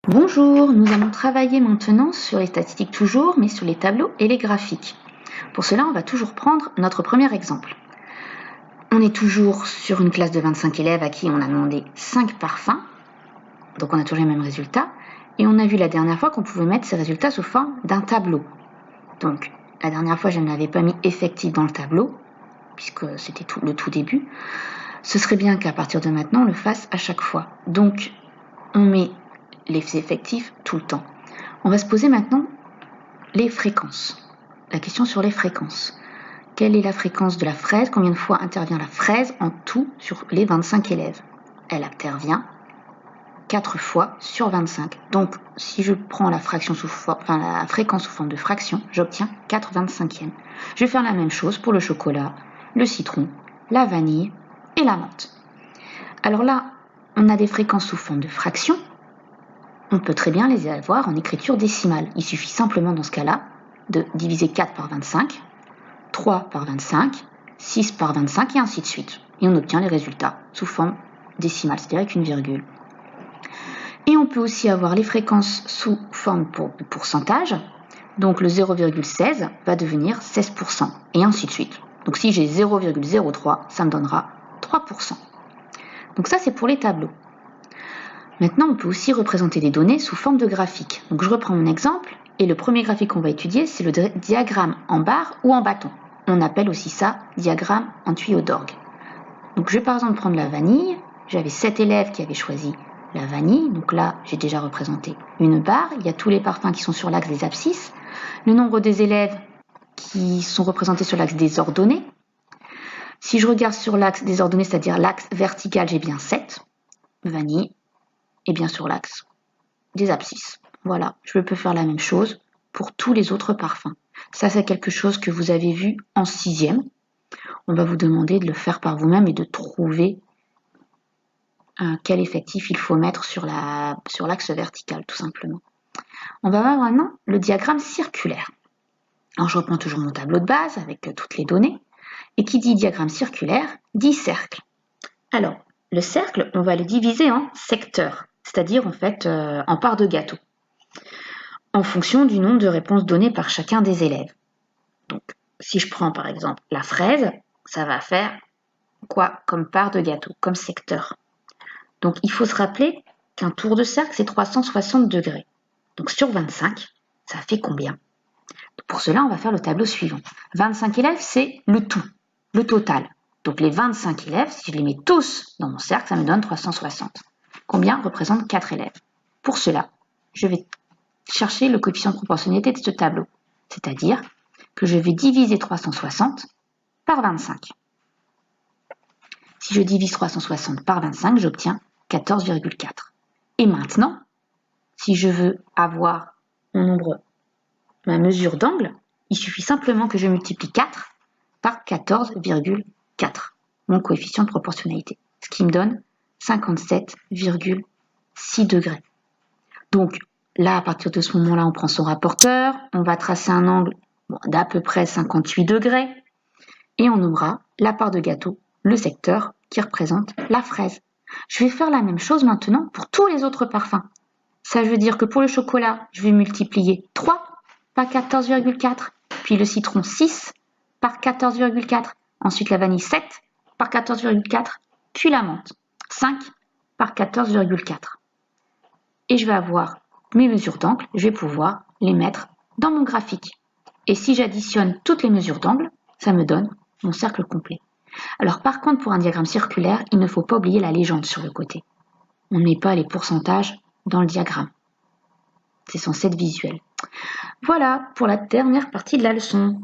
Bonjour, nous allons travailler maintenant sur les statistiques toujours, mais sur les tableaux et les graphiques. Pour cela, on va toujours prendre notre premier exemple. On est toujours sur une classe de 25 élèves à qui on a demandé 5 parfums, donc on a toujours les mêmes résultats, et on a vu la dernière fois qu'on pouvait mettre ces résultats sous forme d'un tableau. Donc, la dernière fois, je n'avais pas mis effectif dans le tableau, puisque c'était le tout début. Ce serait bien qu'à partir de maintenant, on le fasse à chaque fois. Donc, on met les effectifs tout le temps. On va se poser maintenant les fréquences. La question sur les fréquences. Quelle est la fréquence de la fraise? Combien de fois intervient la fraise en tout sur les 25 élèves? Elle intervient 4 fois sur 25. Donc, si je prends la fréquence sous forme de fraction, j'obtiens 4/25e. Je vais faire la même chose pour le chocolat, le citron, la vanille et la menthe. Alors là, on a des fréquences sous forme de fraction. On peut très bien les avoir en écriture décimale. Il suffit simplement dans ce cas-là de diviser 4 par 25, 3 par 25, 6 par 25 et ainsi de suite. Et on obtient les résultats sous forme décimale, c'est-à-dire avec une virgule. Et on peut aussi avoir les fréquences sous forme de pourcentage. Donc le 0,16 va devenir 16% et ainsi de suite. Donc si j'ai 0,03, ça me donnera 3%. Donc ça, c'est pour les tableaux. Maintenant, on peut aussi représenter des données sous forme de graphique. Donc je reprends mon exemple, et le premier graphique qu'on va étudier, c'est le diagramme en barre ou en bâton. On appelle aussi ça diagramme en tuyau d'orgue. Donc je vais par exemple prendre la vanille. J'avais 7 élèves qui avaient choisi la vanille. Donc là, j'ai déjà représenté une barre. Il y a tous les parfums qui sont sur l'axe des abscisses. Le nombre des élèves qui sont représentés sur l'axe des ordonnées. Si je regarde sur l'axe des ordonnées, c'est-à-dire l'axe vertical, j'ai bien 7. Vanille. Et bien sur l'axe des abscisses. Voilà, je peux faire la même chose pour tous les autres parfums. Ça, c'est quelque chose que vous avez vu en 6e. On va vous demander de le faire par vous-même et de trouver quel effectif il faut mettre sur l'axe vertical, tout simplement. On va voir maintenant le diagramme circulaire. Alors, je reprends toujours mon tableau de base avec toutes les données. Et qui dit diagramme circulaire, dit cercle. Alors, le cercle, on va le diviser en secteurs, c'est-à-dire en fait en parts de gâteau, en fonction du nombre de réponses données par chacun des élèves. Donc, si je prends par exemple la fraise, ça va faire quoi comme part de gâteau, comme secteur? Donc, il faut se rappeler qu'un tour de cercle, c'est 360 degrés. Donc, sur 25, ça fait combien? Pour cela, on va faire le tableau suivant. 25 élèves, c'est le tout, le total. Donc, les 25 élèves, si je les mets tous dans mon cercle, ça me donne 360. Combien représente 4 élèves? Pour cela, je vais chercher le coefficient de proportionnalité de ce tableau. C'est-à-dire que je vais diviser 360 par 25. Si je divise 360 par 25, j'obtiens 14,4. Et maintenant, si je veux avoir ma mesure d'angle, il suffit simplement que je multiplie 4 par 14,4, mon coefficient de proportionnalité, ce qui me donne 57,6 degrés. Donc là, à partir de ce moment-là, on prend son rapporteur, on va tracer un angle d'à peu près 58 degrés et on nommera la part de gâteau, le secteur qui représente la fraise. Je vais faire la même chose maintenant pour tous les autres parfums. Ça veut dire que pour le chocolat, je vais multiplier 3 par 14,4, puis le citron 6 par 14,4, ensuite la vanille 7 par 14,4, puis la menthe 5 par 14,4. Et je vais avoir mes mesures d'angle, je vais pouvoir les mettre dans mon graphique. Et si j'additionne toutes les mesures d'angle, ça me donne mon cercle complet. Alors par contre, pour un diagramme circulaire, il ne faut pas oublier la légende sur le côté. On ne met pas les pourcentages dans le diagramme. C'est censé être visuel. Voilà pour la dernière partie de la leçon.